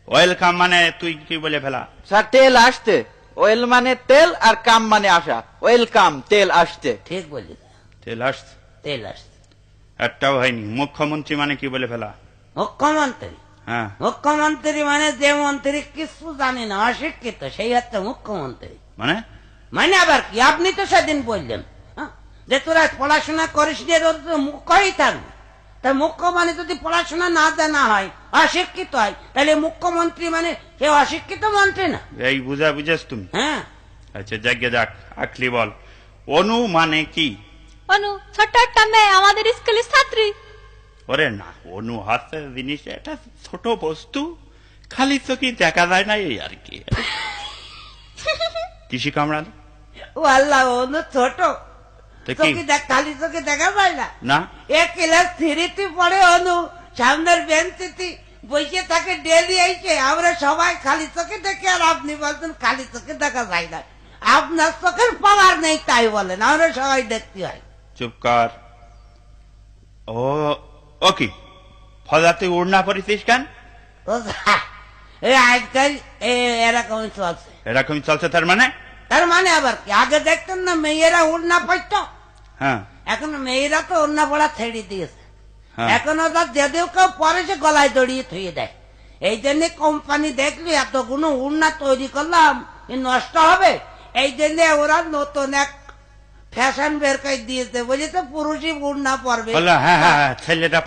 Oil কাম মানে তুই কি বলে ফেলা? স্যার তেল আসতে, ওয়েল মানে তেল আর কাম মানে আসা, ওয়েলকাম তেল আসতে। ঠিক বলি, তেল আসছে, তেল আসছে। একটাও হয়নি। মুখ্যমন্ত্রী মানে কি বলে ফেলা? মুখ্যমন্ত্রী, হ্যাঁ, মুখ্যমন্ত্রী মানে যে মন্ত্রী কিছু জানে না, অশিক্ষিত, সেই হচ্ছে মুখ্যমন্ত্রী। মানে মানে আবার কি? আপনি তো সেদিন বললেন যে তোরা পড়াশোনা করিস নি, তোর তো মুখ্যই থাকবে। তা মুখ্য মানে যদি পড়াশোনা না জানা হয়, অশিক্ষিত হয়, তাহলে মুখ্যমন্ত্রী মানে সে অশিক্ষিত মন্ত্রী না। এই বুঝেছ তুমি? হ্যাঁ, আচ্ছা যাকে যাক, আকলি বল, অনু মানে কি? অনু ছোট্ট একটা মেয়ে, আমাদের স্কুলের ছাত্রী। ওরে না, অনু হাতে জিনিস, এটা ছোট বস্তু, খালি চোখে দেখা যায় না, এই আর কি। কৃষি কামড়াল ও আল্লাহ, অনু ছোট, তো কি? খালি চোখে দেখা যায় না। না, এক ক্লাস 3 পড়ে অনু, সামনের বেঞ্চিতে বসে থাকে ডেলি এসে, আমরা সবাই খালি চোখে দেখি, আর আপনি বলছেন খালি চোখে দেখা যায় না। আপনার চোখের পাওয়ার নেই তাই বলেন, আমরা সবাই দেখতে হয়। চুপ কর। ও ও কি ফজাতে উড়না পরিছিস কেন? ও আজকাল এরকমই চলছে। এরকম চলছে তার মানে? তার মানে আবার কি? আগে দেখতেন না মেয়েরা উড়না পড়ত, হ্যাঁ, এখন মেয়েরা তো উড়না পড়া ছেড়ে দিয়েছে। হ্যাঁ। এখন ওরা যদিও কেউ পরে সে গলায় দড়িয়ে থুয়ে দেয়। এই জন্য কোম্পানি দেখলি এতগুলো উড়না তৈরি করলাম, এ নষ্ট হবে, এই জন্য ওরা নতুন এক ফ্যাশন বের করে দিয়েছে, বুঝেছে, পুরুষই উড়না পরবে। বললো হ্যাঁ হ্যাঁ, ছেলেটা